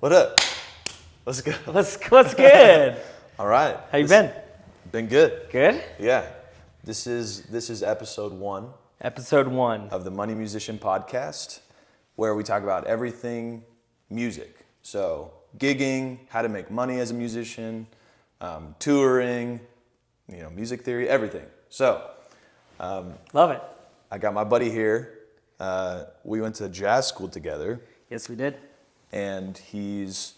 What up? Let's go. What's good? All right. How you been? Been good. Good? Yeah. This is episode 1 Episode 1. of the Money Musician podcast, where we talk about everything music. So gigging, how to make money as a musician, touring, music theory, everything. So Love it. I got my buddy here. We went to jazz school together. Yes, we did. And he's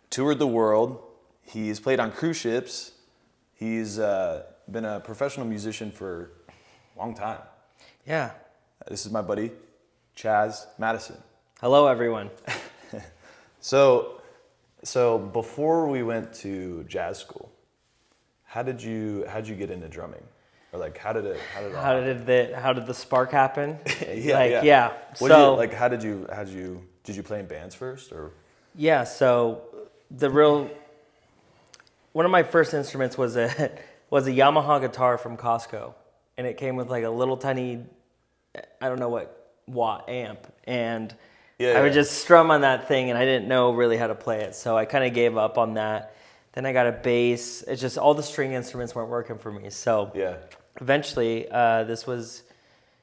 toured the world. He's played on cruise ships. He's been a professional musician for a long time. Yeah. This is my buddy, Chaz Mattison. Hello, everyone. So before we went to jazz school, how'd you get into drumming? Or like how did the spark happen? Yeah. Did you play in bands first or? Yeah, so one of my first instruments was a Yamaha guitar from Costco, and it came with like a little tiny, I don't know what watt amp, and I would just strum on that thing, and I didn't know really how to play it, so I kind of gave up on that. Then I got a bass. It's just all the string instruments weren't working for me, so eventually this was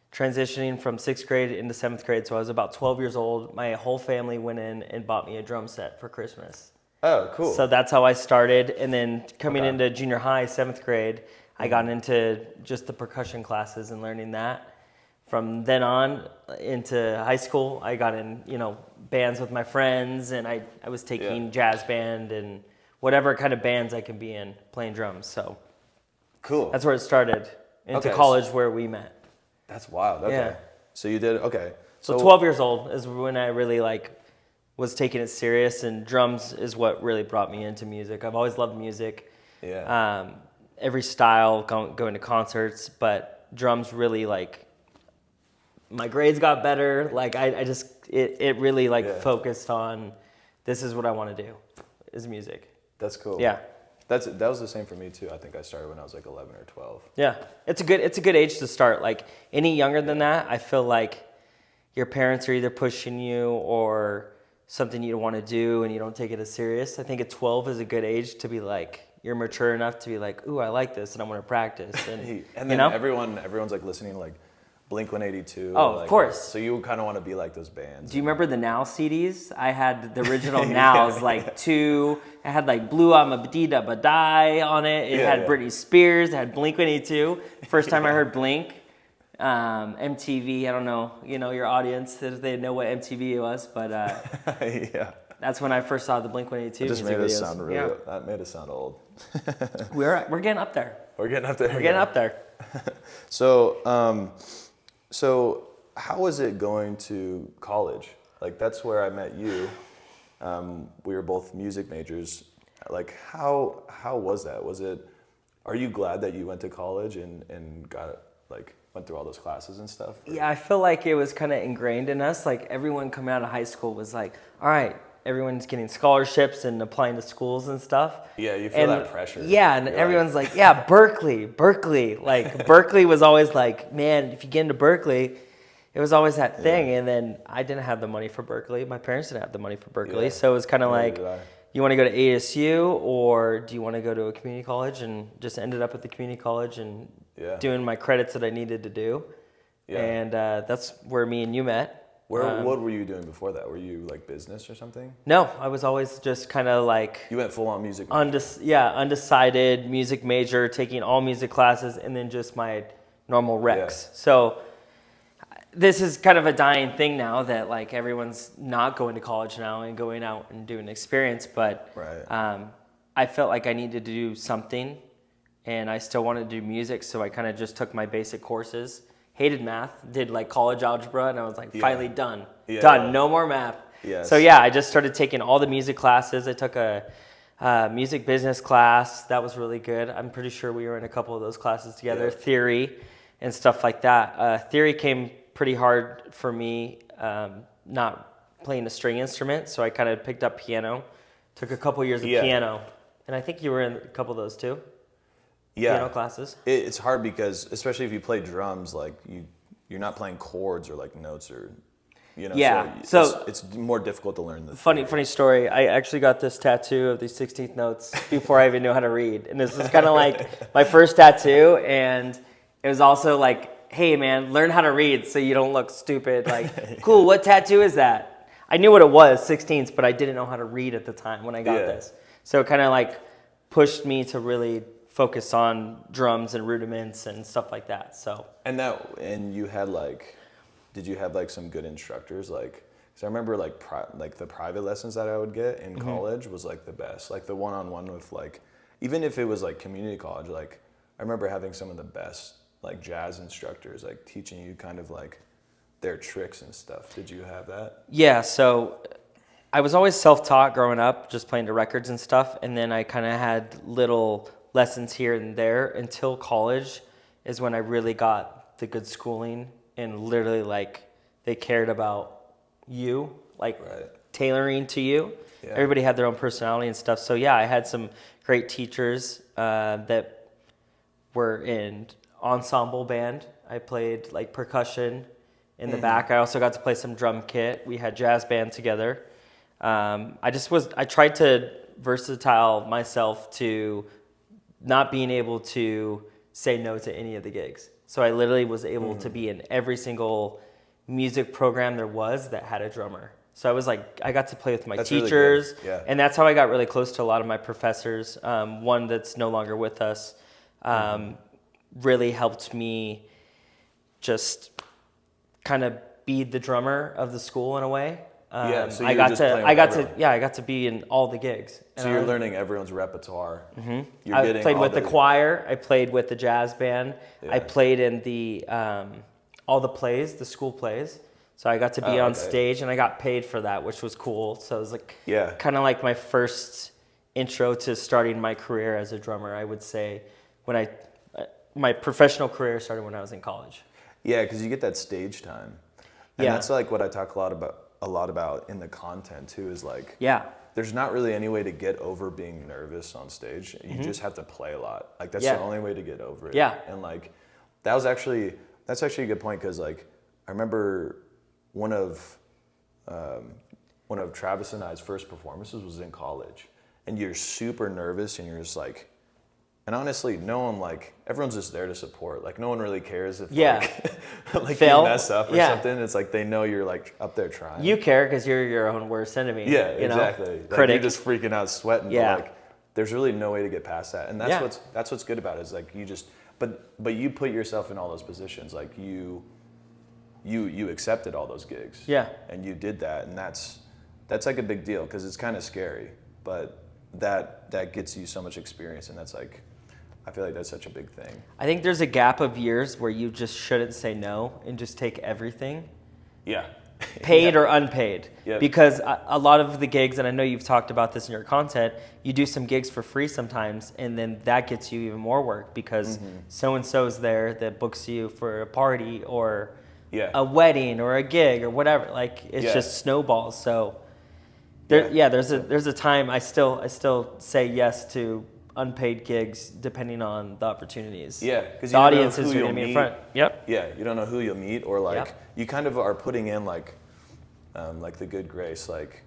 transitioning from 6th grade into 7th grade, so I was about 12 years old. My whole family went in and bought me a drum set for Christmas. Oh, cool. So that's how I started, and then coming into junior high, 7th grade, I got into just the percussion classes and learning that. From then on into high school, I got in, bands with my friends, and I was taking jazz band and whatever kind of bands I could be in, playing drums. So cool. That's where it started, into college where we met. That's wild. Okay. Yeah. So you did, okay. So 12 years old is when I really was taking it serious, and drums is what really brought me into music. I've always loved music. Yeah. Every style, going to concerts, but drums really my grades got better. It really focused on, this is what I want to do, is music. That's cool. Yeah. That was the same for me too. I think I started when I was 11 or 12. Yeah. It's a good age to start. Any younger than that, I feel like your parents are either pushing you or something you don't want to do and you don't take it as serious. I think at 12 is a good age to be you're mature enough to be ooh, I like this and I want to practice. And then everyone's listening Blink-182. Oh, of course. So you kind of want to be like those bands. Do you remember the Now CDs? I had the original Nows, two. It had Blue I'm a Badida Badai on it. It had Britney Spears. It had Blink-182. First time I heard Blink. MTV, I don't know, your audience, if they know what MTV was, but that's when I first saw the Blink-182 It just music made videos. us sound that made us sound old. We're getting up there. We're getting up there. We're getting up there. So how was it going to college? That's where I met you. We were both music majors. How was that? Are you glad that you went to college and got went through all those classes and stuff? Or? Yeah, I feel like it was kind of ingrained in us. Everyone coming out of high school was all right, everyone's getting scholarships and applying to schools and stuff. Yeah, you feel that pressure. Yeah, and everyone's Berkeley. Berkeley was always man, if you get into Berkeley, it was always that thing. And then I didn't have the money for Berkeley. My parents didn't have the money for Berkeley. So it was kind of you want to go to ASU or do you want to go to a community college? And just ended up at the community college and doing my credits that I needed to do. Yeah. And that's where me and you met. What were you doing before that? Were you business or something? No, I was always just kind of You went full on music. Undecided music major, taking all music classes, and then just my normal recs. Yeah. So this is kind of a dying thing now that everyone's not going to college now and going out and doing an experience. But I felt like I needed to do something, and I still wanted to do music, so I kind of just took my basic courses. Hated math, did college algebra, and I was finally done. Yeah. Done, no more math. Yes. So I just started taking all the music classes. I took a music business class. That was really good. I'm pretty sure we were in a couple of those classes together. Yeah. Theory and stuff like that. Theory came pretty hard for me, not playing a string instrument, so I kind of picked up piano. Took a couple years of piano, and I think you were in a couple of those too. Piano classes. It's hard because, especially if you play drums, you're not playing chords or notes or you know. Yeah. So it's more difficult to learn the funny story. I actually got this tattoo of these 16th notes before I even knew how to read, and this was kind of like my first tattoo, and it was also like, hey man, learn how to read so you don't look stupid. Like, cool. What tattoo is that? I knew what it was, 16ths, but I didn't know how to read at the time when I got this. So it kind of like pushed me to really focus on drums and rudiments and stuff like that. So and you had like, did you have like some good instructors? Like, because I remember like the private lessons that I would get in college was like the best. Like the one-on-one with like, even if it was like community college, like I remember having some of the best like jazz instructors like teaching you kind of like their tricks and stuff. Did you have that? Yeah, so I was always self-taught growing up, just playing to records and stuff, and then I kind of had little lessons here and there until college is when I really got the good schooling, and literally like they cared about you, like tailoring to you. Yeah. Everybody had their own personality and stuff. So yeah, I had some great teachers that were in ensemble band. I played like percussion in the back. I also got to play some drum kit. We had jazz band together. I tried to versatile myself to not being able to say no to any of the gigs. So I literally was able to be in every single music program there was that had a drummer. So I was like, I got to play with my teachers, really and that's how I got really close to a lot of my professors. One that's no longer with us really helped me just kind of be the drummer of the school in a way. So I got to be in all the gigs. So you're learning everyone's repertoire. I played with the choir. I played with the jazz band. Yeah. I played in the all the plays, the school plays. So I got to be on stage, and I got paid for that, which was cool. So it was like kind of like my first intro to starting my career as a drummer. I would say when my professional career started when I was in college. Yeah, because you get that stage time, and that's like what I talk a lot about in the content too. Is like there's not really any way to get over being nervous on stage. You just have to play a lot. Like that's the only way to get over it. Yeah, and like that's actually a good point, because like I remember one of Travis and I's first performances was in college, and you're super nervous, and you're just like. And honestly, no one everyone's just there to support. Like no one really cares if like you mess up or something. It's like they know you're like up there trying. You care because you're your own worst enemy. Yeah, exactly. Like, you're just freaking out, sweating. Yeah. But like there's really no way to get past that. And that's what's good about it, is like you just but you put yourself in all those positions. Like you accepted all those gigs. Yeah. And you did that, and that's like a big deal, because it's kind of scary, but that gets you so much experience, and that's like. I feel like that's such a big thing. I think there's a gap of years where you just shouldn't say no and just take everything. Yeah. Paid or unpaid. Yep. Because a lot of the gigs, and I know you've talked about this in your content, you do some gigs for free sometimes, and then that gets you even more work because so-and-so's there that books you for a party or a wedding or a gig or whatever. Like, it's just snowballs. So there's a time I still say yes to unpaid gigs depending on the opportunities. Yeah, because the audiences are going to be in front. Yep. Yeah, you don't know who you'll meet, or like you kind of are putting in like the good grace, like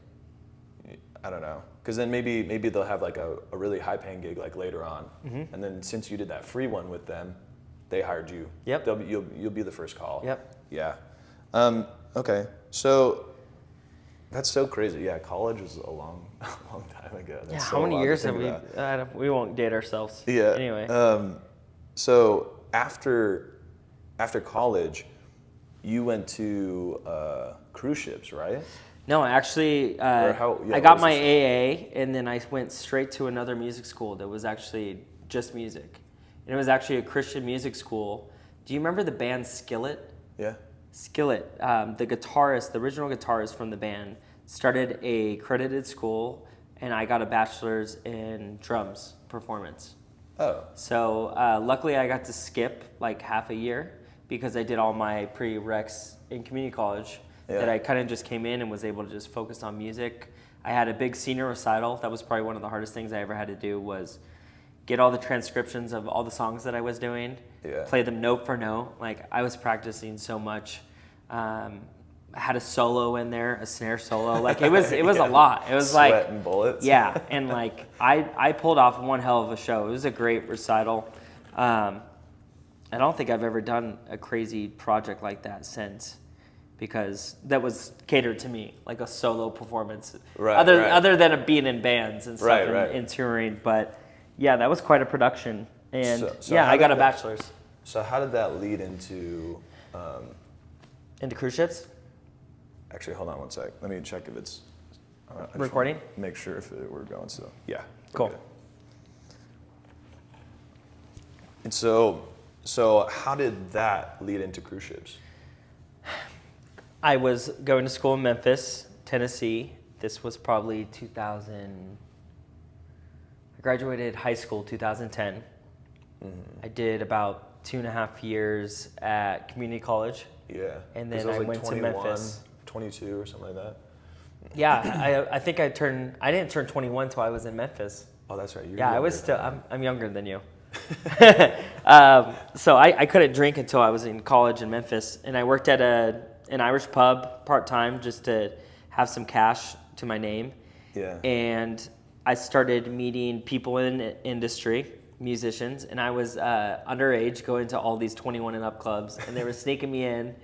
I don't know, because then maybe they'll have like a really high paying gig like later on, and then since you did that free one with them, they hired you. Yep. You'll be the first call. Yep. Yeah. Okay. So. That's so crazy. Yeah, college was a long time ago. That's how many years have we? We won't date ourselves. Yeah. Anyway. So after college, you went to cruise ships, right? No, actually, I got my AA, and then I went straight to another music school that was actually just music, and it was actually a Christian music school. Do you remember the band Skillet? Yeah. Skillet, the original guitarist from the band, started a credited school, and I got a bachelor's in drums performance. Oh. So luckily I got to skip like half a year because I did all my prereqs in community college that I kind of just came in and was able to just focus on music. I had a big senior recital. That was probably one of the hardest things I ever had to do, was get all the transcriptions of all the songs that I was doing, play them note for note. Like I was practicing so much. had a solo in there, a snare solo. Like it was a lot. It was Sweat like and bullets. Yeah, and like I pulled off one hell of a show. It was a great recital. I don't think I've ever done a crazy project like that since, because that was catered to me, like a solo performance. Right. Other than it being in bands and stuff Right. and touring, but yeah, that was quite a production. And So I got a bachelor's. So how did that lead into? Into cruise ships? Actually, hold on one sec. Let me check if it's I just Recording? wanna Make sure if we're going still. Yeah. we're Cool. good. And so how did that lead into cruise ships? I was going to school in Memphis, Tennessee. This was probably 2000. I graduated high school 2010. Mm-hmm. I did about 2.5 years at community college. Yeah. And then I I was went to Memphis. 22 or something like that. Yeah, I think I didn't turn 21 until I was in Memphis. Oh, that's right. Yeah, I was still, I'm younger than you. So I couldn't drink until I was in college in Memphis. And I worked at an Irish pub part-time just to have some cash to my name. Yeah. And I started meeting people in the industry, musicians, and I was underage going to all these 21 and up clubs, and they were sneaking me in.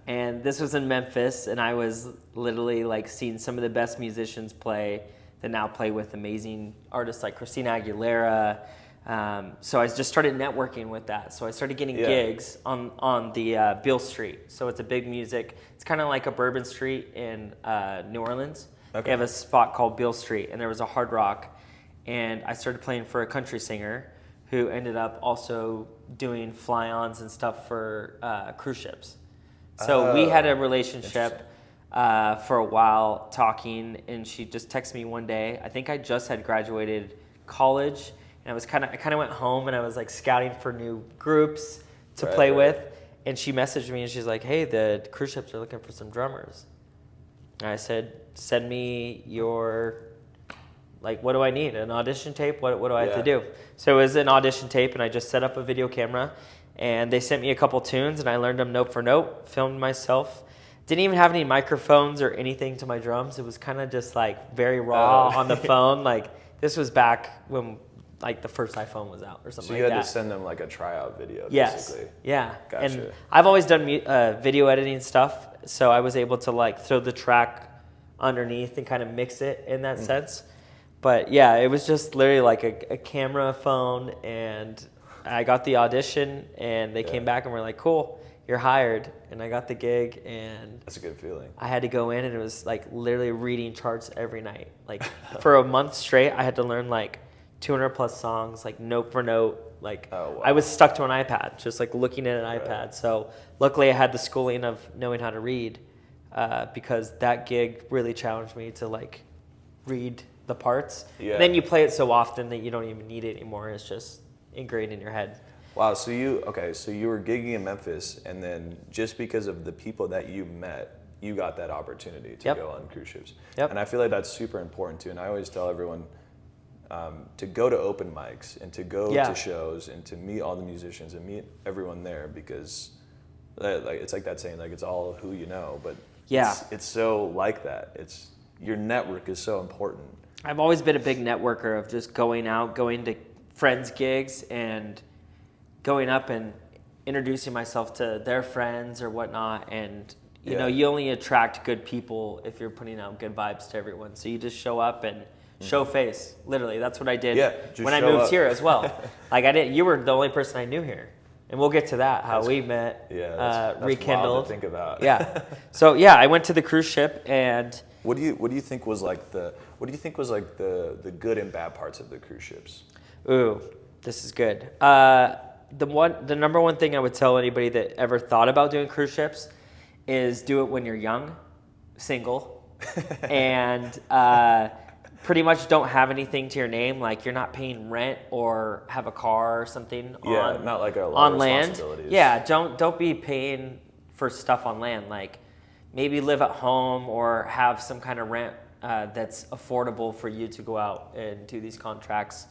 And this was in Memphis, and I was literally like seeing some of the best musicians play that now play with amazing artists like Christina Aguilera. So I just started networking with that. So I started getting gigs on the Beale Street. So it's a big music. It's kind of like a Bourbon Street in New Orleans. Okay. They have a spot called Beale Street, and there was a Hard Rock. And I started playing for a country singer who ended up also doing fly-ons and stuff for cruise ships. So we had a relationship for a while talking, and she just texted me one day. I think I just had graduated college, and I kind of went home, and I was like scouting for new groups to play with. And she messaged me, and she's like, "Hey, the cruise ships are looking for some drummers." And I said, "Send me your, like, what do I need? An audition tape? What do I have to do?" So it was an audition tape, and I just set up a video camera, and they sent me a couple tunes, and I learned them note for note, filmed myself. Didn't even have any microphones or anything to my drums. It was kind of just like very raw on the phone. Like this was back when like the first iPhone was out or something like that. So you had to send them like a tryout video, basically. Yeah. Gotcha. And I've always done video editing stuff, so I was able to like throw the track underneath and kind of mix it in that sense. But yeah, it was just literally like a camera, phone, and I got the audition, and they came back and were like, "Cool, you're hired." And I got the gig, and that's a good feeling. I had to go in, and it was like literally reading charts every night. Like for a month straight, I had to learn like 200 plus songs, like note for note. Like I was stuck to an iPad, just like looking at an iPad. So luckily I had the schooling of knowing how to read, because that gig really challenged me to like read the parts. Yeah. And then you play it so often that you don't even need it anymore. It's just ingrained in your head. Wow. So you were gigging in Memphis, and then just because of the people that you met, you got that opportunity to go on cruise ships. Yep. And I feel like that's super important too. And I always tell everyone to go to open mics and to go to shows and to meet all the musicians and meet everyone there, because like it's like that saying, like it's all who you know, but it's so like that. It's your network is so important. I've always been a big networker of just going out, going to friends' gigs and going up and introducing myself to their friends or whatnot. And you know, you only attract good people if you're putting out good vibes to everyone. So you just show up and show face. Literally, that's what I did when I moved here as well. Like you were the only person I knew here, and we'll get to that how we met. Yeah, that's rekindled. Wild to think about. Yeah. So yeah, I went to the cruise ship, and what do you think was like the good and bad parts of the cruise ships? Ooh, this is good. The number one thing I would tell anybody that ever thought about doing cruise ships is do it when you're young, single, and pretty much don't have anything to your name. Like you're not paying rent or have a car or something not like a lot on of land. Responsibilities. Yeah, don't be paying for stuff on land. Like maybe live at home or have some kind of rent that's affordable for you to go out and do these contracts.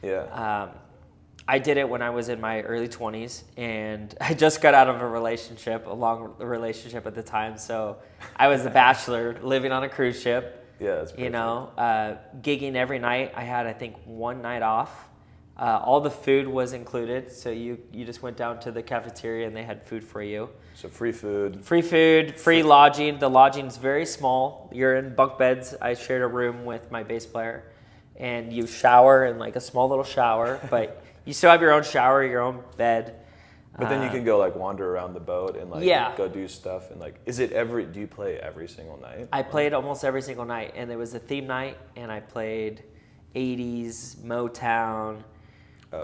Yeah. I did it when I was in my early 20s, and I just got out of a long relationship at the time. So I was a bachelor living on a cruise ship. Yeah, that's perfect. Gigging every night. I had, I think, one night off. All the food was included, so you just went down to the cafeteria and they had food for you. So free food. Free food, free lodging. The lodging's very small. You're in bunk beds. I shared a room with my bass player, and you shower in like a small little shower, but you still have your own shower, your own bed. But then you can go like wander around the boat and like go do stuff, and like, do you play every single night? I played almost every single night, and there was a theme night, and I played 80s, Motown,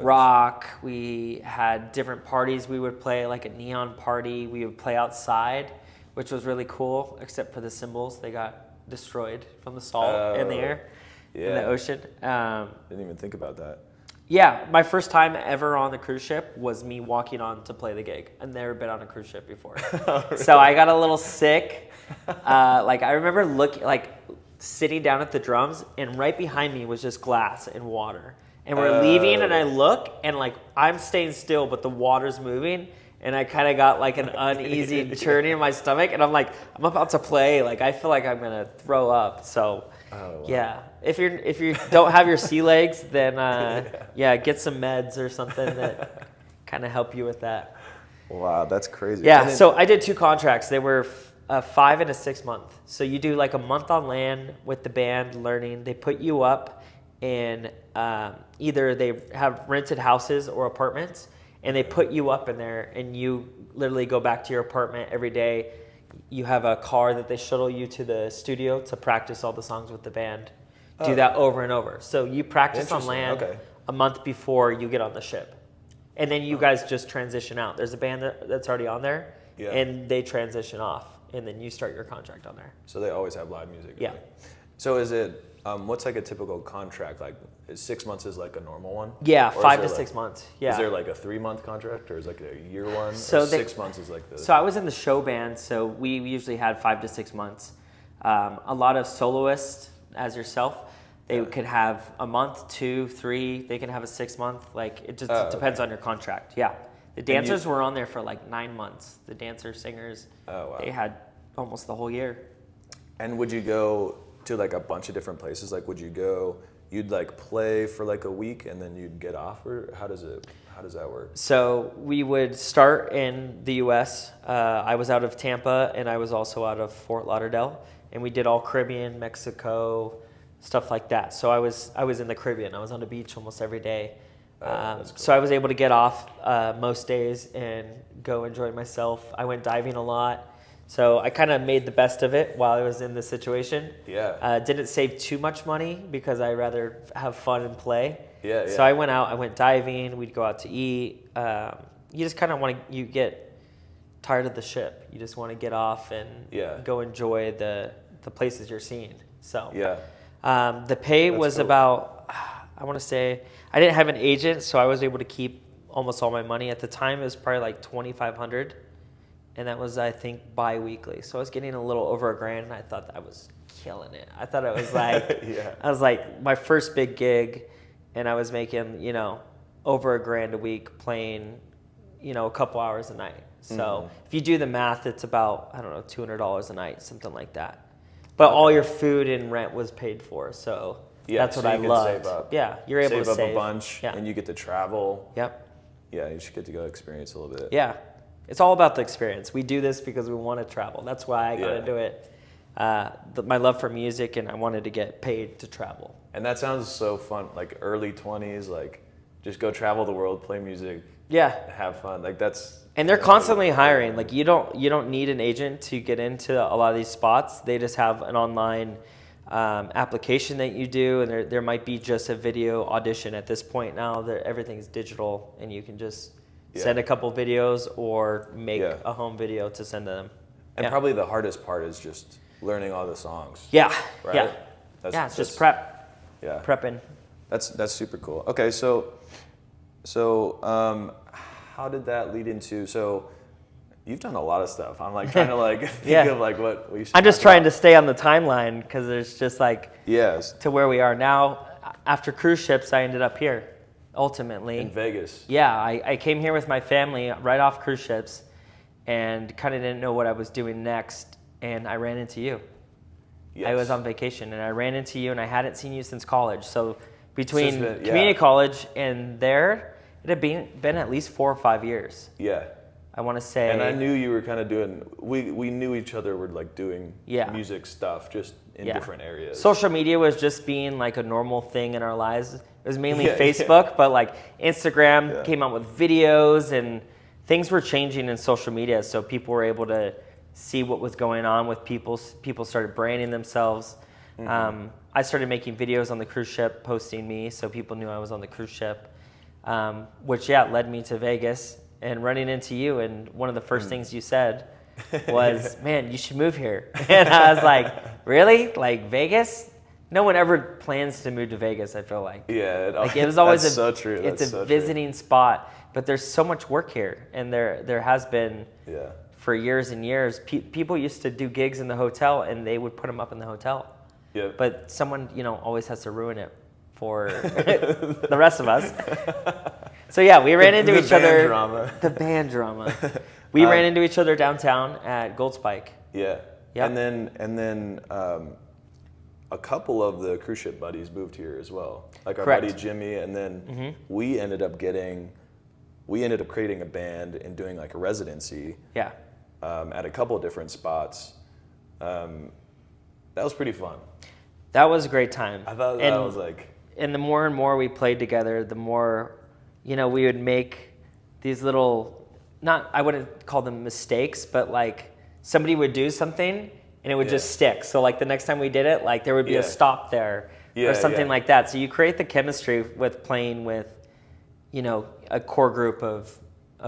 rock. We had different parties we would play, like a neon party. We would play outside, which was really cool, except for the cymbals. They got destroyed from the salt in the air, in the ocean. Didn't even think about that. Yeah, my first time ever on the cruise ship was me walking on to play the gig. I'd never been on a cruise ship before. Really? So I got a little sick. I remember sitting down at the drums, and right behind me was just glass and water. And we're leaving, and I look, and like I'm staying still, but the water's moving, and I kind of got like an uneasy churning in my stomach, and I'm like, I'm about to play, like I feel like I'm gonna throw up. So yeah, if you don't have your sea legs, then get some meds or something that kind of help you with that. Wow, that's crazy. Yeah, so I did 2 contracts. They were a 5 and a 6 month. So you do like a month on land with the band learning. They put you up in either they have rented houses or apartments, and they put you up in there, and you literally go back to your apartment every day. You have a car that they shuttle you to the studio to practice all the songs with the band. Do that over and over. So you practice on land a month before you get on the ship. And then you guys just transition out. There's a band that's already on there, and they transition off, and then you start your contract on there. So they always have live music. Yeah. Really? So is it, what's like a typical contract? Like, is 6 months is like a normal one? Yeah, or 5 to 6 months. Yeah. Is there like a 3-month contract, or is like a year one? So or 6 months is like the... So I was in the show band, so we usually had 5 to 6 months. A lot of soloists, as yourself, they could have a month, 2, 3. They can have a 6 month. Like it just depends on your contract. Yeah. The dancers were on there for like 9 months. The dancers, singers, they had almost the whole year. And would you go to like a bunch of different places? Like you'd like play for like a week and then you'd get off, or how does that work? So we would start in the U.S. I was out of Tampa, and I was also out of Fort Lauderdale, and we did all Caribbean, Mexico, stuff like that. So I was in the Caribbean. I was on the beach almost every day. Cool. So I was able to get off most days and go enjoy myself. I went diving a lot. So I kind of made the best of it while I was in this situation. Yeah. Didn't save too much money because I rather have fun and play. Yeah. So I went diving. We'd go out to eat. You just kind of you get tired of the ship. You just want to get off and go enjoy the places you're seeing. So the pay was about, I want to say, I didn't have an agent, so I was able to keep almost all my money. At the time, it was probably like $2,500. And that was, I think, bi-weekly. So I was getting a little over $1,000, and I thought that I was killing it. I thought it was like, I was like my first big gig, and I was making, over $1,000 a week playing, a couple hours a night. So if you do the math, it's about, I don't know, $200 a night, something like that. But all your food and rent was paid for, so that's what I loved. Save up. Yeah, you're able to save. Save up a bunch, and you get to travel. Yep. Yeah, you should get to go experience a little bit. Yeah. It's all about the experience. We do this because we want to travel. That's why I got to do it. My love for music, and I wanted to get paid to travel. And that sounds so fun, like early 20s, like just go travel the world, play music. Yeah. Have fun. Like that's... And they're constantly hiring. Like you don't need an agent to get into a lot of these spots. They just have an online application that you do, and there might be just a video audition at this point now. Everything's digital, and you can just... send a couple videos or make a home video to send to them. And probably the hardest part is just learning all the songs. Yeah. Right? Yeah. It's just prep. Yeah. Prepping. That's super cool. Okay, so how did that lead into? So you've done a lot of stuff. I'm like trying to think of like what we should. I'm just trying to stay on the timeline because there's just like to where we are now. After cruise ships, I ended up here. ultimately. In Vegas. Yeah, I came here with my family right off cruise ships and kind of didn't know what I was doing next, and I ran into you. Yes. I was on vacation, and I ran into you, and I hadn't seen you since college. So between yeah. community college and there, it had been at least 4 or 5 years. Yeah. I want to say. And I knew you were kind of doing, we knew each other were like doing music stuff just in different areas. Social media was just being like a normal thing in our lives. It was mainly Facebook, but like Instagram came out with videos, and things were changing in social media. So people were able to see what was going on with people. People started branding themselves. Mm-hmm. I started making videos on the cruise ship, posting me, so people knew I was on the cruise ship, which led me to Vegas. And running into you, and one of the first things you said was, "Man, you should move here." And I was like, "Really? Like Vegas? No one ever plans to move to Vegas." I feel like. Yeah. Like it was always so true. It's a visiting spot, but there's so much work here, and there has been for years and years. People used to do gigs in the hotel, and they would put them up in the hotel. Yeah. But someone always has to ruin it for the rest of us. So we ran into each other. The band drama. We ran into each other downtown at Gold Spike. Yeah. Yep. And then a couple of the cruise ship buddies moved here as well. Like our buddy Jimmy, and then we ended up creating a band and doing like a residency. Yeah. At a couple of different spots. That was pretty fun. That was a great time. I thought that was like. And the more and more we played together, the more, we would make these little, I wouldn't call them mistakes, but like somebody would do something and it would just stick. So like the next time we did it, like there would be a stop there or something like that. So you create the chemistry with playing with, a core group of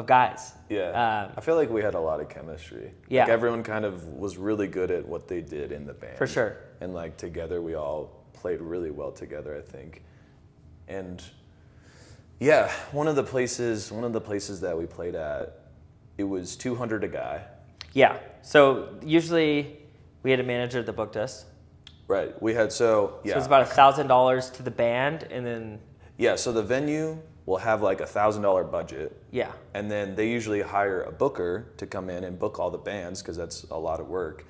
guys. Yeah. I feel like we had a lot of chemistry. Yeah. Like everyone kind of was really good at what they did in the band. For sure. And like together we all played really well together, I think. And one of the places that we played at, it was $200 a guy. Yeah. So usually we had a manager that booked us. Right. We had So it's about $1,000 to the band, and then. Yeah. So the venue will have like $1,000 budget. Yeah. And then they usually hire a booker to come in and book all the bands, because that's a lot of work.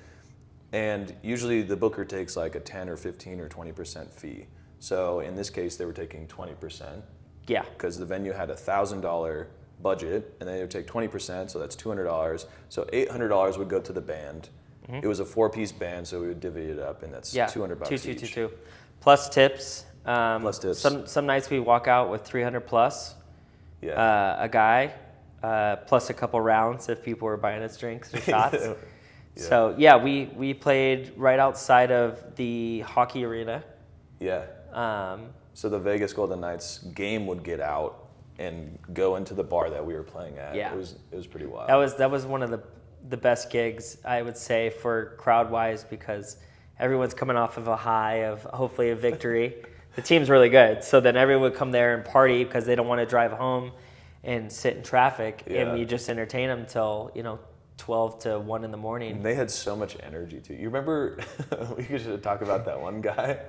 And usually the booker takes like a 10 or 15 or 20% fee. So in this case, they were taking 20%. Yeah. Because the venue had $1,000 budget, and they would take 20%, so that's $200. So $800 would go to the band. Mm-hmm. It was a 4-piece band, so we would divvy it up, and that's $200 each. Two. Plus tips. Plus tips. Some nights we walk out with 300 plus. Yeah. A guy, plus a couple rounds if people were buying us drinks or shots. Yeah. So we played right outside of the hockey arena. Yeah. So the Vegas Golden Knights game would get out and go into the bar that we were playing at. Yeah. It was pretty wild. That was one of the best gigs, I would say, for crowd wise, because everyone's coming off of a high of hopefully a victory. The team's really good, so then everyone would come there and party because they don't want to drive home and sit in traffic, and we just entertain them till 12 to 1 in the morning. And they had so much energy too. You remember, we should talk about that one guy,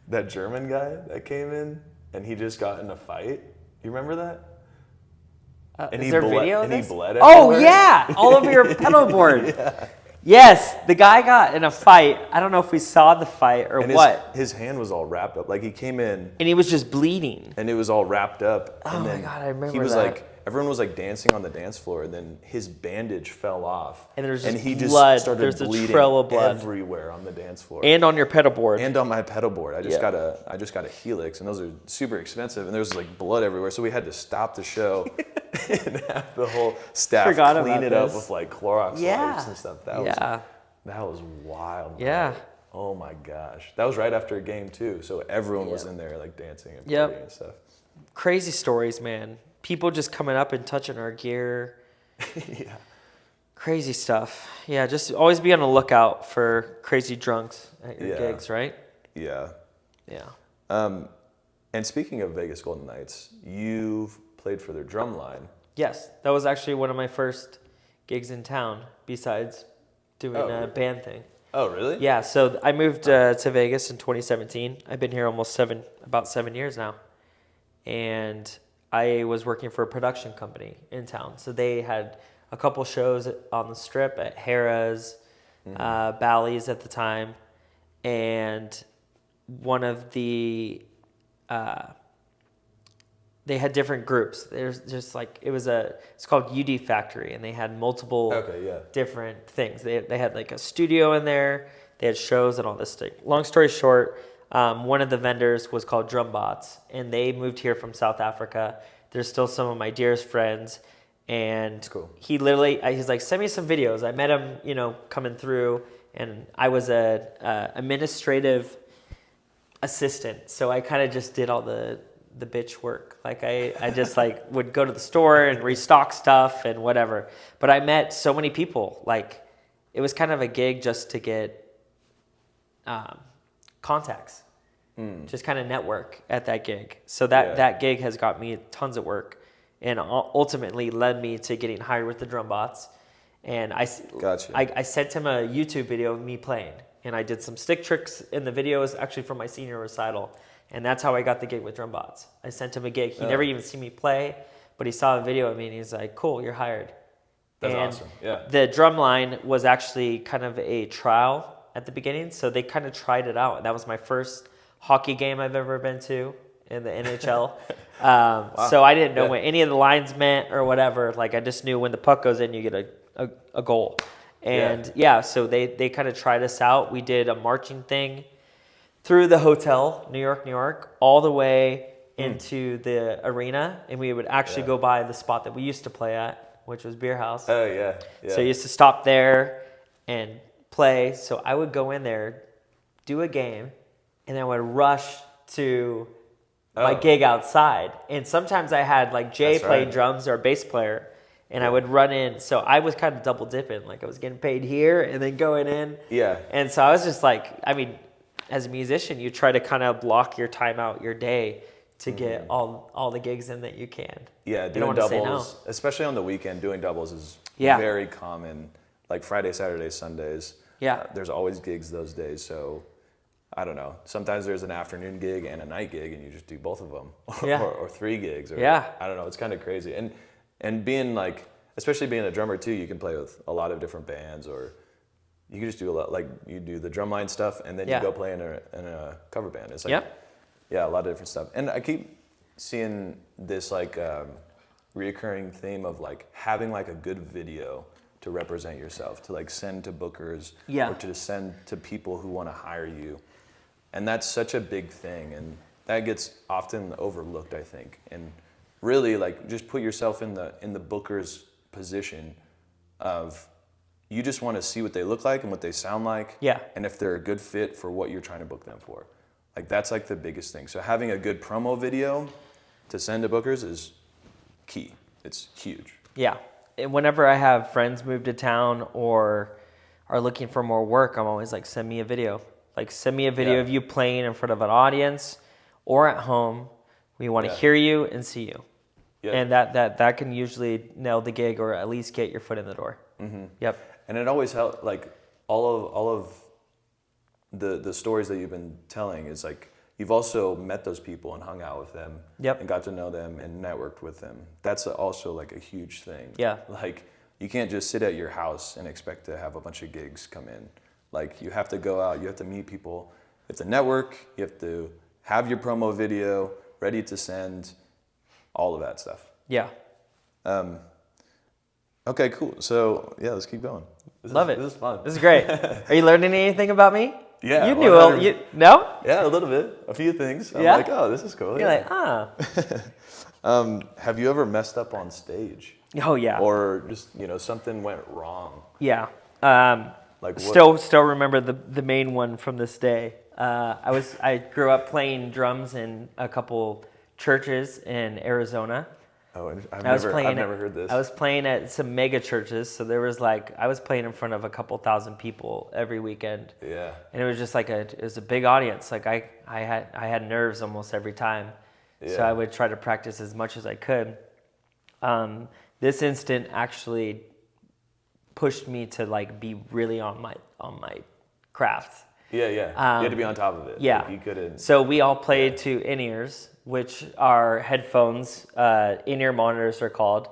that German guy that came in and he just got in a fight. You remember that? Is there video of this? He bled everywhere. Oh yeah, all over your pedal board. Yeah. Yes, the guy got in a fight. I don't know if we saw the fight or what. His hand was all wrapped up. Like he came in. And he was just bleeding. And it was all wrapped up. Oh and my God, I remember he was that. Like, everyone was like dancing on the dance floor, and then his bandage fell off. And there's just he blood. Just started bleeding a trail of blood everywhere on the dance floor. And on your pedal board. And on my pedal board. I just got a Helix, and those are super expensive, and there was like blood everywhere, so we had to stop the show and have the whole staff clean it up with like Clorox wipes and stuff. That was wild. Yeah. Man. Oh my gosh. That was right after a game too, so everyone was in there like dancing and partying and stuff. Crazy stories, man. People just coming up and touching our gear. Yeah. Crazy stuff. Yeah, just always be on the lookout for crazy drunks at your gigs, right? Yeah. Yeah. And speaking of Vegas Golden Knights, you've played for their drum line. Yes, that was actually one of my first gigs in town, besides doing a band thing. Oh, really? Yeah, so I moved to Vegas in 2017. I've been here about 7 years now. And I was working for a production company in town. So they had a couple shows on the Strip at Harrah's, Bally's at the time, and one of the they had different groups. There's just like it's called UD Factory, and they had multiple different things. They had like a studio in there. They had shows and all this stuff. Long story short, one of the vendors was called Drumbots, and they moved here from South Africa. They're still some of my dearest friends, and cool. He literally he's like, send me some videos. I met him, coming through, and I was a administrative assistant, so I kind of just did all the bitch work. Like I just like would go to the store and restock stuff and whatever. But I met so many people. Like it was kind of a gig just to get contacts, just kind of network at that gig. So that gig has got me tons of work, and ultimately led me to getting hired with the Drumbots. And I sent him a YouTube video of me playing, and I did some stick tricks in the video. It was actually from my senior recital, and that's how I got the gig with Drumbots. I sent him a gig. He never even seen me play, but he saw a video of me, and he's like, "Cool, you're hired." That's awesome. Yeah. The drum line was actually kind of a trial at the beginning, so they kind of tried it out. That was my first hockey game I've ever been to in the NHL. Wow. So I didn't know what any of the lines meant or whatever. Like I just knew when the puck goes in, you get a goal. And so they kind of tried us out. We did a marching thing through the hotel, New York, all the way into the arena, and we would actually go by the spot that we used to play at, which was Beer House. Oh yeah. So I used to stop there and play. So I would go in there, do a game, and then I would rush to my gig outside. And sometimes I had like Jay playing drums or a bass player, and I would run in. So I was kind of double dipping. Like I was getting paid here and then going in. Yeah. And so I was just like, I mean, as a musician, you try to kind of block your time out, your day, to get all the gigs in that you can. Yeah, doing doubles, especially on the weekend, doing doubles is very common. Like Friday, Saturday, Sundays. Yeah. There's always gigs those days. So I don't know. Sometimes there's an afternoon gig and a night gig, and you just do both of them, or 3 gigs. Or, I don't know. It's kind of crazy. And being like, especially being a drummer too, you can play with a lot of different bands, or you can just do a lot. Like you do the drumline stuff, and then you go play in a cover band. It's like a lot of different stuff. And I keep seeing this like reoccurring theme of like having like a good video to represent yourself, to like send to bookers, or to send to people who want to hire you. And that's such a big thing, and that gets often overlooked, I think. And really, like, just put yourself in the booker's position of you just want to see what they look like and what they sound like, and if they're a good fit for what you're trying to book them for. Like that's like the biggest thing. So having a good promo video to send to bookers is key. It's huge. Yeah. And whenever I have friends move to town or are looking for more work, I'm always like, send me a video. Like, send me a video of you playing in front of an audience or at home. We want to hear you and see you. Yeah. And that can usually nail the gig, or at least get your foot in the door. Mm-hmm. Yep. And it always helps, like, all of the stories that you've been telling is like, you've also met those people and hung out with them, and got to know them and networked with them. That's also like a huge thing. Yeah. Like you can't just sit at your house and expect to have a bunch of gigs come in. Like you have to go out, you have to meet people, you have to network, you have to have your promo video ready to send, all of that stuff. Yeah. Okay, cool. So let's keep going. Love it. This is fun. This is great. Are you learning anything about me? Yeah. You knew it. No? Yeah, a little bit. A few things. I'm like, oh, this is cool. You're like, have you ever messed up on stage? Oh, yeah. Or just, something went wrong? Yeah. Like what? Still remember the main one from this day. I grew up playing drums in a couple churches in Arizona. Oh, I've never heard this. I was playing at some mega churches, so there was I was playing in front of a couple thousand people every weekend. Yeah. And it was just it was a big audience. Like I had nerves almost every time. Yeah. So I would try to practice as much as I could. This instant actually pushed me to be really on my craft. Yeah, yeah. You had to be on top of it. Yeah. Like you couldn't. So we all played to in-ears, which are headphones, in-ear monitors are called.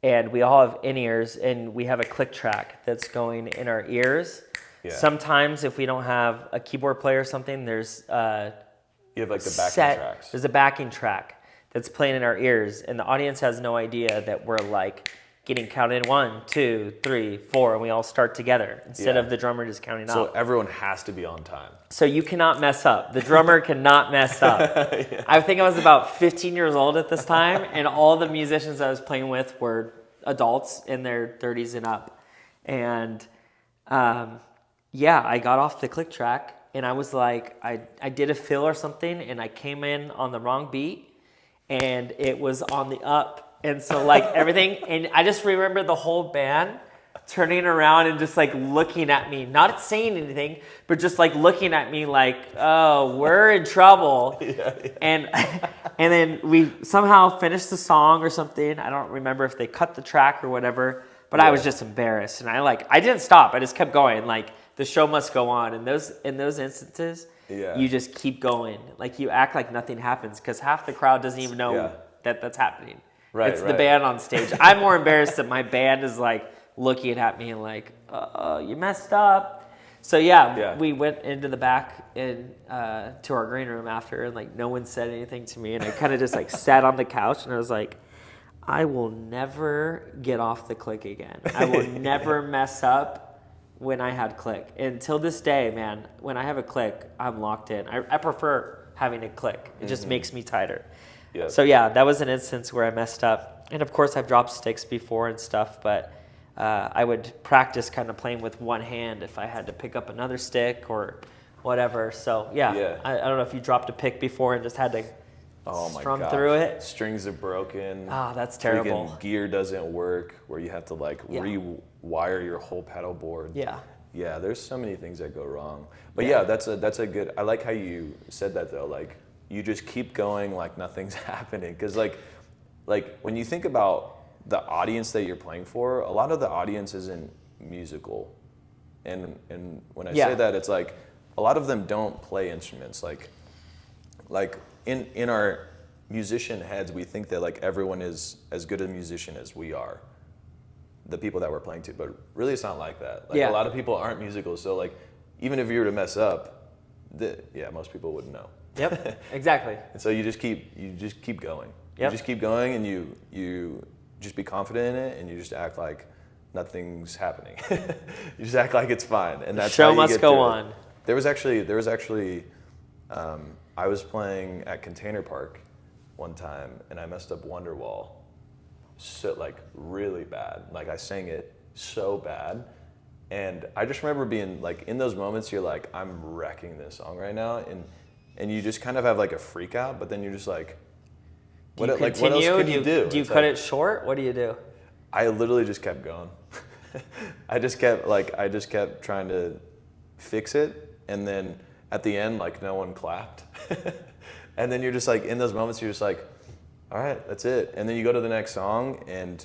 And we all have in-ears, and we have a click track that's going in our ears. Yeah. Sometimes if we don't have a keyboard player or something, there's you have like the backing tracks. There's a backing track that's playing in our ears, and the audience has no idea that we're like getting counted 1, 2, 3, 4, and we all start together instead of the drummer just counting out. So everyone has to be on time. So you cannot mess up. The drummer cannot mess up. Yeah. I think I was about 15 years old at this time, and all the musicians I was playing with were adults in their 30s and up. And I got off the click track, and I was like, I did a fill or something, and I came in on the wrong beat, and it was on the up. And so like everything, and I just remember the whole band turning around and just like looking at me, not saying anything, but just like looking at me like, oh, we're in trouble. Yeah. And then we somehow finished the song or something. I don't remember if they cut the track or whatever, but I was just embarrassed. And I didn't stop. I just kept going. Like the show must go on. And in those instances, you just keep going. Like you act like nothing happens because half the crowd doesn't even know that that's happening. Right, it's the band on stage. I'm more embarrassed that my band is like looking at me and like, you messed up. So we went into the back and to our green room after, and like no one said anything to me, and I kind of just like sat on the couch, and I was like, I will never get off the click again. I will never mess up when I had click. And till this day, man, when I have a click, I'm locked in. I prefer having a click. It just makes me tighter. Yep. So that was an instance where I messed up. And of course I've dropped sticks before and stuff, but I would practice kind of playing with one hand if I had to pick up another stick or whatever. So I don't know if you dropped a pick before and just had to strum through it. Strings are broken. That's terrible. Freaking gear doesn't work where you have to like rewire your whole pedal board. Yeah, there's so many things that go wrong. But that's a good, I like how you said that though, like you just keep going like nothing's happening. Because like when you think about the audience that you're playing for, a lot of the audience isn't musical. And when I say that, it's like a lot of them don't play instruments. Like in our musician heads, we think that like everyone is as good a musician as we are, the people that we're playing to, but really it's not like that. Like a lot of people aren't musical, so like even if you were to mess up, most people wouldn't know. Yep, exactly. And so you just keep going. Yep. You just keep going, and you just be confident in it, and you just act like nothing's happening. You just act like it's fine, and that's the show how you must get go through on. It. There was actually I was playing at Container Park one time, and I messed up Wonderwall, so like really bad. Like I sang it so bad, and I just remember being like, in those moments, you're like, I'm wrecking this song right now, and you just kind of have like a freak out, but then you're just like, what else can you do? Do you cut it short? What do you do? I literally just kept going. I just kept trying to fix it, and then at the end, like no one clapped. And then you're just like, in those moments, you're just like, all right, that's it. And then you go to the next song, and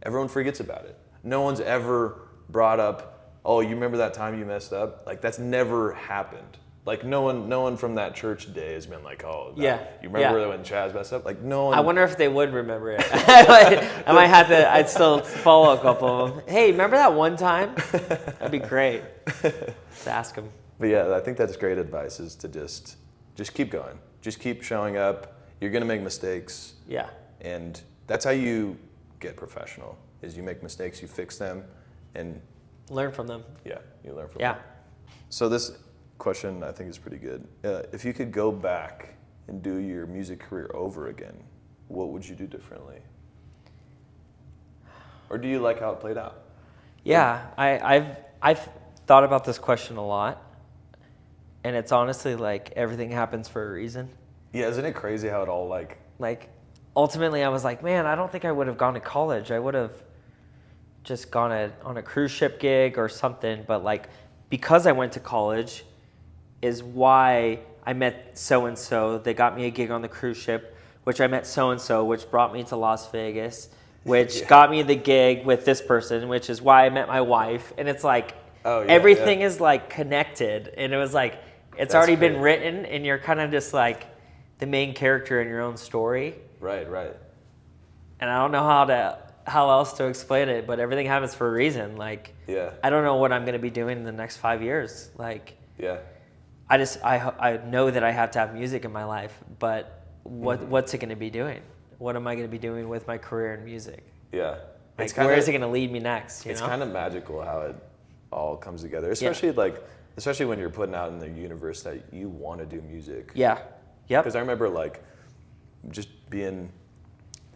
everyone forgets about it. No one's ever brought up, oh, you remember that time you messed up? Like that's never happened. Like no one from that church day has been like, oh, you remember when Chaz messed up? Like no one. I wonder if they would remember it. I might have to. I'd still follow a couple of them. Hey, remember that one time? That'd be great. Just ask them. But I think that's great advice, is to just keep going. Just keep showing up. You're gonna make mistakes. Yeah. And that's how you get professional. Is you make mistakes, you fix them, and learn from them. Yeah, you learn from them. So this question I think is pretty good. If you could go back and do your music career over again, what would you do differently? Or do you like how it played out? Yeah, I've thought about this question a lot, and it's honestly like everything happens for a reason. Yeah, isn't it crazy how it all like ultimately I was like, man, I don't think I would have gone to college. I would have just gone on a cruise ship gig or something, but like because I went to college is why I met so-and-so. They got me a gig on the cruise ship, which I met so-and-so, which brought me to Las Vegas, which got me the gig with this person, which is why I met my wife. And it's like, Oh, yeah, everything is like connected, and it was like it's already great. been written, and you're kind of just like the main character in your own story. Right. And I don't know how else to explain it, but everything happens for a reason. Like, Yeah. I don't know what I'm gonna be doing in the next 5 years. Like, Yeah. I know that I have to have music in my life, but what's it gonna be doing? What am I gonna be doing with my career in music? Yeah. Like, where is it gonna lead me next? It's know? kind of magical how it all comes together, especially when you're putting out in the universe that you want to do music. Yeah. Yep. Because I remember like just being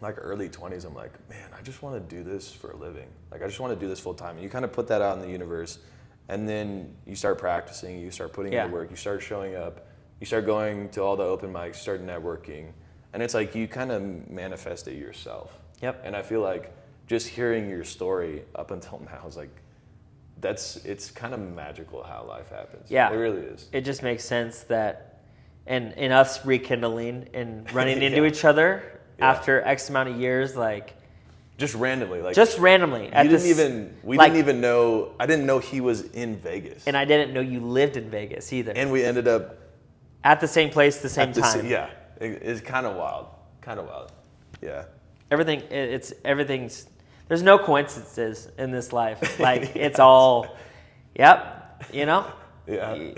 like early 20s, I'm like, man, I just want to do this for a living. Like, I just want to do this full time. And you kind of put that out in the universe, and then you start practicing, you start putting in the work, you start showing up, you start going to all the open mics, you start networking, and it's like you kind of manifest it yourself. Yep. And I feel like just hearing your story up until now is like, it's kind of magical how life happens. Yeah. It really is. It just makes sense that, and in us rekindling and running into each other after X amount of years, like. Just randomly. We didn't even know, I didn't know he was in Vegas. And I didn't know you lived in Vegas either. And we ended up. At the same place, the same time. Yeah. It's kind of wild. Yeah. Everything's, there's no coincidences in this life. Like, it's all, yep, you know? Yeah.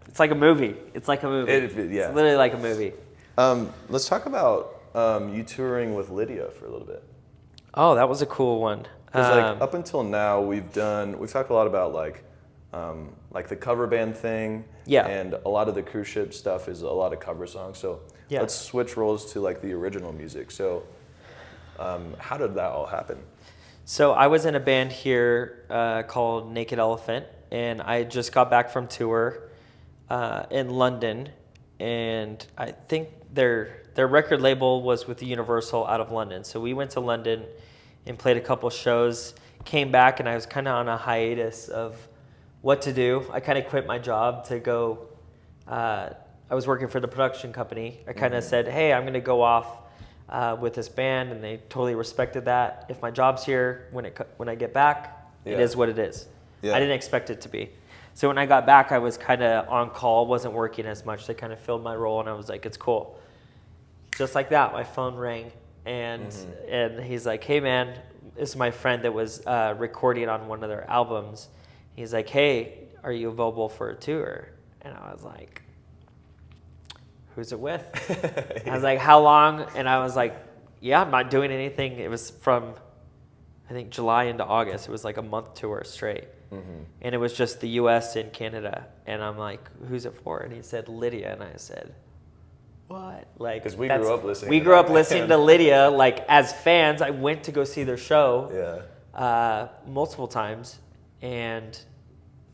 It's like a movie. It's literally like a movie. Let's talk about you touring with Lydia for a little bit. Oh, that was a cool one. Because up until now, we've talked a lot about like the cover band thing. Yeah. And a lot of the cruise ship stuff is a lot of cover songs. So let's switch roles to like the original music. So how did that all happen? So I was in a band here called Naked Elephant, and I just got back from tour in London, and I think their record label was with Universal out of London. So we went to London and played a couple shows, came back, and I was kind of on a hiatus of what to do. I kind of quit my job to go. I was working for the production company. I kind of said, hey, I'm going to go off with this band, and they totally respected that. If my job's here, when I get back, it is what it is. Yeah. I didn't expect it to be. So when I got back, I was kind of on call, wasn't working as much. They kind of filled my role, and I was like, it's cool. Just like that, my phone rang, and he's like, hey, man, this is my friend that was recording on one of their albums. He's like, hey, are you available for a tour? And I was like, who's it with? I was like, how long? And I was like, yeah, I'm not doing anything. It was from, I think, July into August. It was like a month tour straight. And it was just the U.S. and Canada. And I'm like, who's it for? And he said, Lydia. And I said, what? Like, because we grew up listening. We grew up listening to Lydia. Like, as fans, I went to go see their show multiple times. And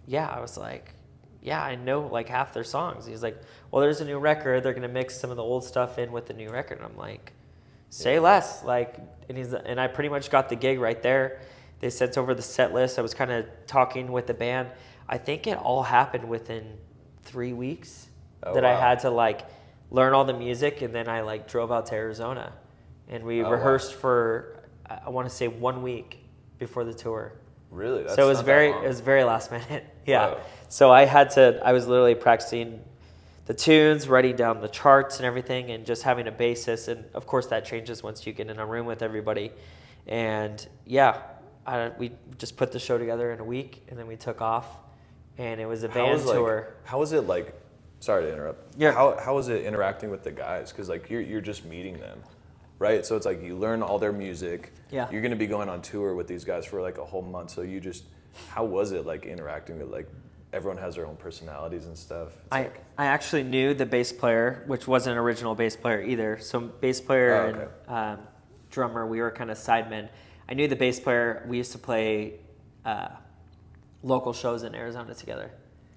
yeah, I was like, yeah, I know like half their songs. He's like, well, there's a new record. They're gonna mix some of the old stuff in with the new record. And I'm like, say less. Like, and I pretty much got the gig right there. They sent over the set list. I was kind of talking with the band. I think it all happened within 3 weeks I had to like learn all the music, and then I like drove out to Arizona, and we rehearsed for I want to say 1 week before the tour. Really? That's so it was very last minute. Yeah. Wow. So I was literally practicing the tunes, writing down the charts and everything, and just having a basis. And of course that changes once you get in a room with everybody. And yeah, we just put the show together in a week, and then we took off, and it was a band tour. How was it like? Sorry to interrupt. Yeah. How was it interacting with the guys? Because like you're just meeting them, right? So it's like you learn all their music. Yeah. You're gonna be going on tour with these guys for like a whole month. So how was it like interacting with like everyone has their own personalities and stuff? I actually knew the bass player, which wasn't an original bass player either. So bass player and drummer, we were kind of sidemen. I knew the bass player. We used to play local shows in Arizona together.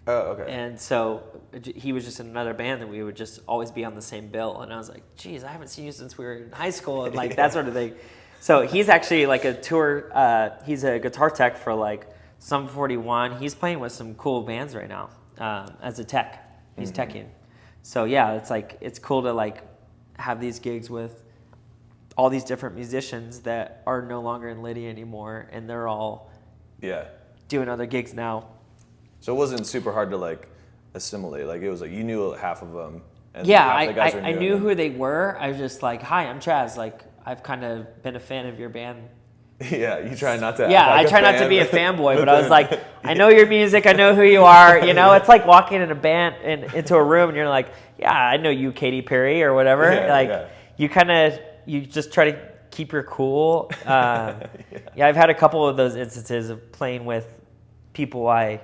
Oh, okay. And so he was just in another band, and we would just always be on the same bill. And I was like, geez, I haven't seen you since we were in high school, and like that sort of thing. So he's actually like a tour, he's a guitar tech for like Sum 41. He's playing with some cool bands right now as a tech. He's teching. So yeah, it's cool to like have these gigs with all these different musicians that are no longer in Lydia anymore, and they're all doing other gigs now. So it wasn't super hard to like assimilate. Like it was like you knew half of them. And Yeah, half the guys were I new, knew and who they were. I was just like, hi, I'm Chaz. Like, I've kind of been a fan of your band. Yeah, you try not to. Yeah, act like I try not to fan, be a fanboy, but I was then- like, I know your music. I know who you are. You know, it's like walking in a band into a room and you're like, yeah, I know you, Katy Perry or whatever. Yeah, like, yeah. you just try to keep your cool. Yeah, I've had a couple of those instances of playing with people I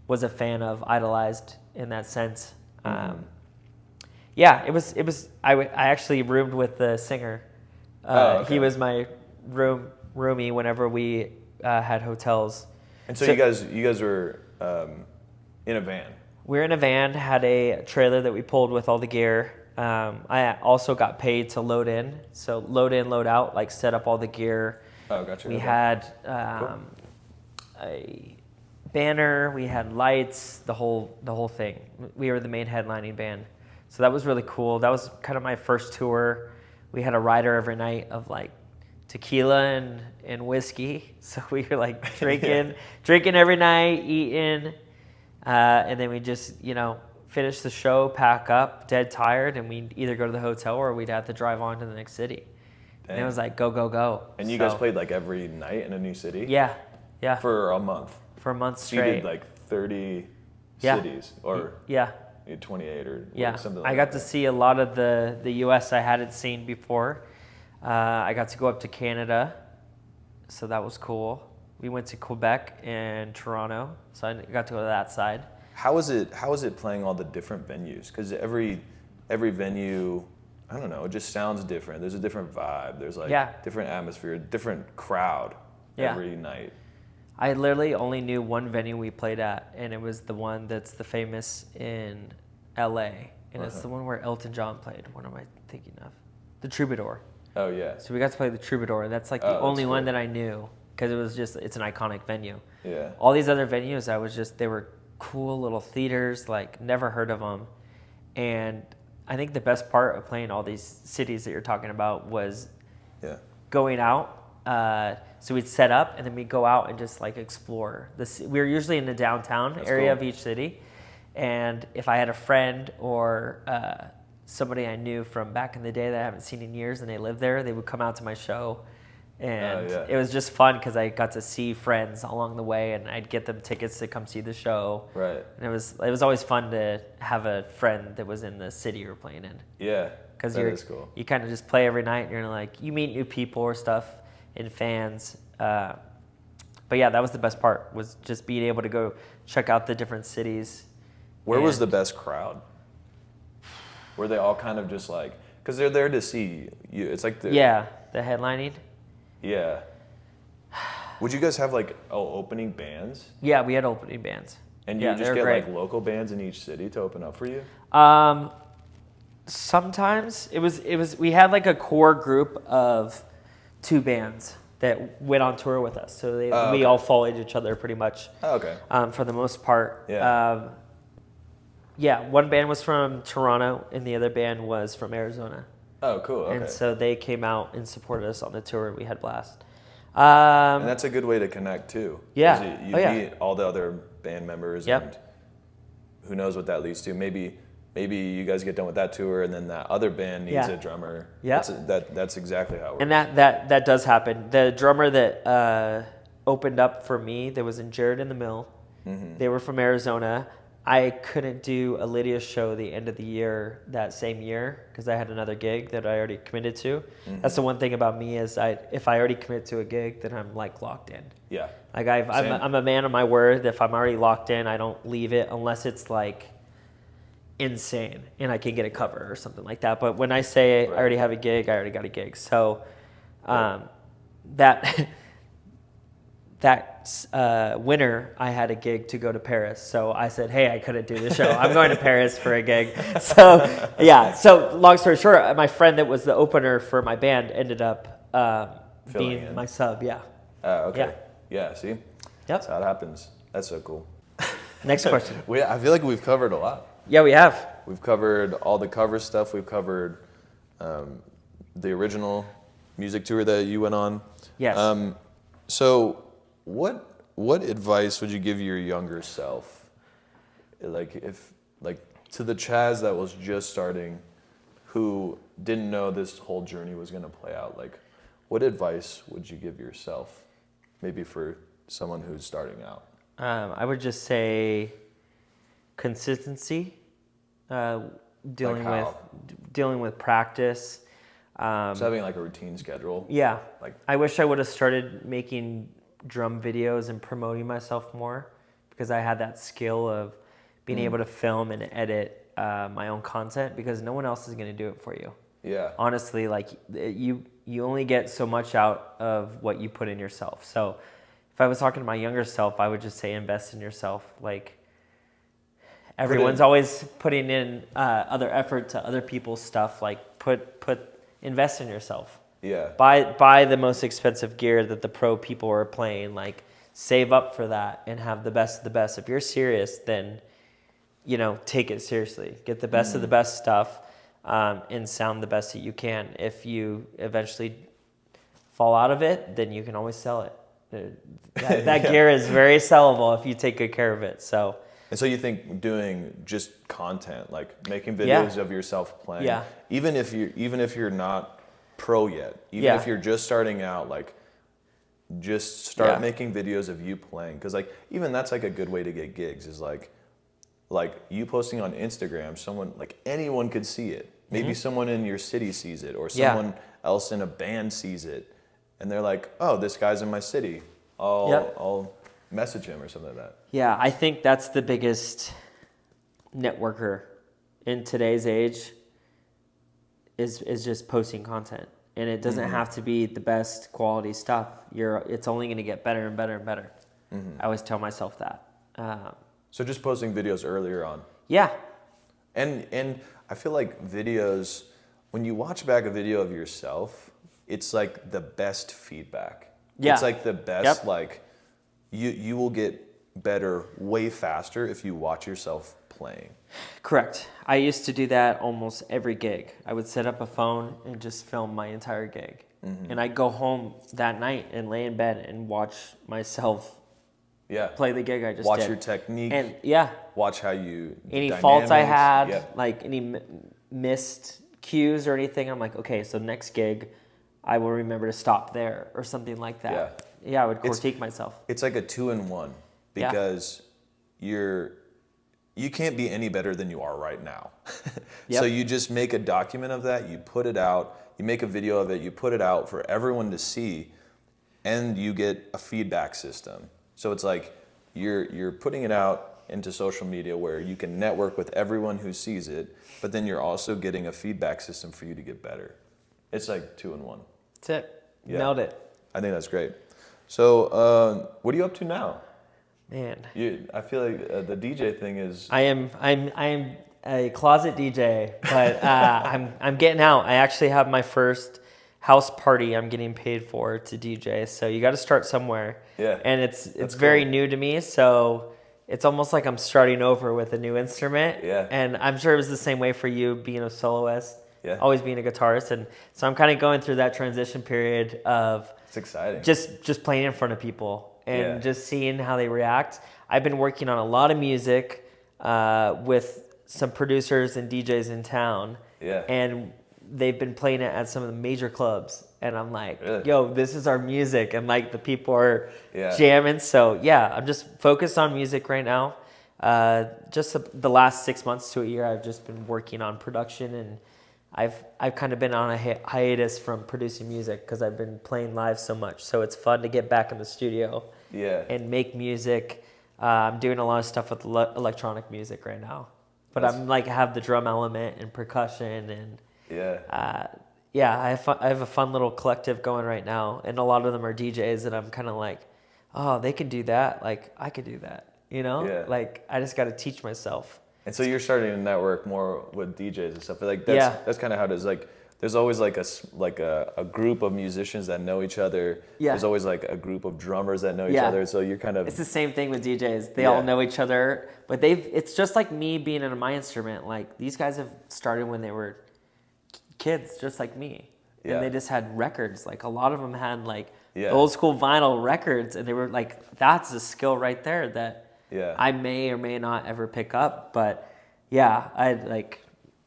was a fan of, idolized in that sense. Yeah, it was. I actually roomed with the singer. Okay. He was my roomie whenever we had hotels. And so you guys were in a van. We were in a van, had a trailer that we pulled with all the gear. I also got paid to load in. So load in, load out, like set up all the gear. Oh, gotcha. We okay. had Cool. a banner, we had lights, the whole thing. We were the main headlining band. So that was really cool. That was kind of my first tour. We had a rider every night of like tequila and whiskey. So we were like drinking every night, eating. And then we just, finish the show, pack up, dead tired, and we'd either go to the hotel or we'd have to drive on to the next city. Dang. And it was like, go, go, go. And you guys played like every night in a new city? Yeah. For a month? For a month So you straight. did like 30 Yeah. cities? Or Yeah. 28 or Yeah. something like that? I got to see a lot of the U.S. I hadn't seen before. I got to go up to Canada, so that was cool. We went to Quebec and Toronto, so I got to go to that side. How is it playing all the different venues? Because every venue, I don't know, it just sounds different. There's a different vibe. There's like different atmosphere, different crowd every night. I literally only knew one venue we played at, and it was the one that's the famous in L.A., and it's the one where Elton John played. What am I thinking of? The Troubadour. Oh, yeah. So we got to play the Troubadour. That's like the only one that I knew, because it's an iconic venue. Yeah. All these other venues, they were cool little theaters, like never heard of them. And I think the best part of playing all these cities that you're talking about was going out. So we'd set up and then we'd go out and just like explore. We were usually in the downtown area of each city. And if I had a friend or somebody I knew from back in the day that I haven't seen in years and they lived there, they would come out to my show. And it was just fun because I got to see friends along the way, and I'd get them tickets to come see the show. Right. And it was always fun to have a friend that was in the city you were playing in. Yeah. Because is cool. You kind of just play every night, and you're like, you meet new people or stuff and fans. But yeah, that was the best part, was just being able to go check out the different cities. Where was the best crowd? Were they all kind of just like, because they're there to see you. It's like the headlining. Yeah. Would you guys have like opening bands? Yeah, we had opening bands. And you just get like local bands in each city to open up for you? Sometimes it was we had like a core group of 2 bands that went on tour with us. So we all followed each other pretty much. Oh, okay. For the most part. Yeah. One band was from Toronto and the other band was from Arizona. Oh, cool. Okay. And so they came out and supported us on the tour, and we had blast. And that's a good way to connect too. Yeah. You meet all the other band members, and who knows what that leads to. Maybe you guys get done with that tour, and then that other band needs a drummer. Yeah. That's exactly how it works. And that does happen. The drummer that opened up for me, that was in Jared in the Mill, they were from Arizona. I couldn't do a Lydia show the end of the year that same year because I had another gig that I already committed to. That's the one thing about me is if I already commit to a gig, then I'm like locked in. Yeah. Like I'm a man of my word. If I'm already locked in, I don't leave it unless it's like insane and I can get a cover or something like that. But when I say I already have a gig, I already got a gig. So that winter, I had a gig to go to Paris. So I said, hey, I couldn't do the show. I'm going to Paris for a gig. So, yeah. So long story short, my friend that was the opener for my band ended up being my sub. Yeah. Okay. Yeah, see? Yep. That's how it happens. That's so cool. Next question. I feel like we've covered a lot. Yeah, we have. We've covered all the cover stuff. We've covered the original music tour that you went on. Yes. So what advice would you give your younger self like if like to the Chaz that was just starting, who didn't know this whole journey was going to play out, like what advice would you give yourself, maybe for someone who's starting out? I would just say consistency, dealing Like with how? dealing with practice. Just having like a routine schedule. Yeah, Like I wish I would have started making drum videos and promoting myself more, because I had that skill of being able to film and edit my own content, because no one else is going to do it for you. yeah. Honestly, like you only get so much out of what you put in yourself. So if I was talking to my younger self, I would just say invest in yourself. Like everyone's always putting in other effort to other people's stuff. Like invest in yourself. Yeah. Buy the most expensive gear that the pro people are playing. Like save up for that and have the best of the best. If you're serious, then take it seriously. Get the best of the best stuff, and sound the best that you can. If you eventually fall out of it, then you can always sell it. That gear is very sellable if you take good care of it. So. And so you think doing just content, like making videos of yourself playing, even if you're not pro yet, even if you're just starting out, like just start making videos of you playing, because like even that's like a good way to get gigs, is like you posting on Instagram, someone, like anyone could see it. Maybe someone in your city sees it, or someone else in a band sees it, and they're like, oh, this guy's in my city. I'll message him or something like that. Yeah, I think that's the biggest networker in today's age is just posting content. And it doesn't have to be the best quality stuff. It's only going to get better and better and better. I always tell myself that. So just posting videos earlier on. Yeah. And I feel like videos, when you watch back a video of yourself, it's like the best feedback. Yeah. It's like the best, like you will get better way faster if you watch yourself playing. Correct. I used to do that almost every gig. I would set up a phone and just film my entire gig. And I'd go home that night and lay in bed and watch myself play the gig I just watch did. your technique. And watch how you any dynamics. faults I had, like any missed cues or anything. I'm like, okay, so next gig, I will remember to stop there or something like that. Yeah, I would critique myself. It's like a 2-in-1, because you can't be any better than you are right now. So you just make a document of that, you put it out, you make a video of it, you put it out for everyone to see, and you get a feedback system. So it's like you're putting it out into social media where you can network with everyone who sees it, but then you're also getting a feedback system for you to get better. It's like 2-in-1. That's it. Nailed it. I think that's great. So what are you up to now? Man, I feel like the DJ thing is. I'm a closet DJ, but I'm getting out. I actually have my first house party I'm getting paid for to DJ. So you got to start somewhere. Yeah. And it's very new to me, so it's almost like I'm starting over with a new instrument. Yeah. And I'm sure it was the same way for you, being a soloist. Yeah. Always being a guitarist, and so I'm kind of going through that transition period of. It's exciting. Just playing in front of people and just seeing how they react. I've been working on a lot of music with some producers and DJs in town. Yeah. And they've been playing it at some of the major clubs. And I'm like, really? yo, this is our music. And like the people are jamming. So yeah, I'm just focused on music right now. Just the last 6 months to a year, I've just been working on production, and I've kind of been on a hiatus from producing music because I've been playing live so much. So it's fun to get back in the studio and make music. I'm doing a lot of stuff with electronic music right now, but I'm like have the drum element and percussion and I have a fun little collective going right now, and a lot of them are DJs that I'm kind of like, oh, they can do that, like I could do that, like I just got to teach myself. And so you're starting to network more with DJs and stuff. But like that's kind of how it is. Like there's always like a group of musicians that know each other. Yeah. There's always like a group of drummers that know each other. So you're kind of. It's the same thing with DJs. They all know each other, but it's just like me being in my instrument. Like these guys have started when they were kids, just like me, and they just had records. Like a lot of them had like old school vinyl records, and they were like, that's a skill right there that. I may or may not ever pick up. But yeah,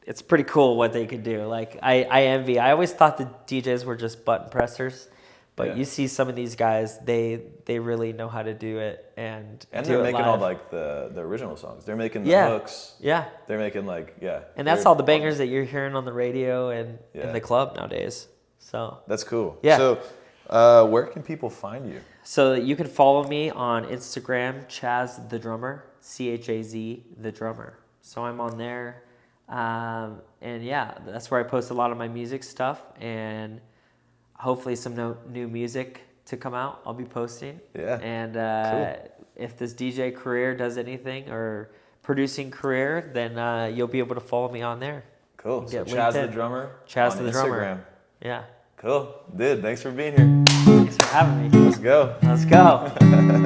it's pretty cool what they could do. Like I envy. I always thought the DJs were just button pressers. But you see some of these guys, they really know how to do it and they're making all like the original songs. They're making the hooks. Yeah. They're making And that's all the bangers that you're hearing on the radio and in the club nowadays. So that's cool. Yeah. So where can people find you? So you can follow me on Instagram, Chaz the Drummer, Chaz the Drummer. So I'm on there, and that's where I post a lot of my music stuff and hopefully some new music to come out. I'll be posting. Yeah. And cool. If this DJ career does anything or producing career, then you'll be able to follow me on there. Cool. So Chaz the Drummer. Chaz the Drummer. Instagram. Yeah. Cool. Dude, thanks for being here. Thanks for having me. Let's go. Let's go.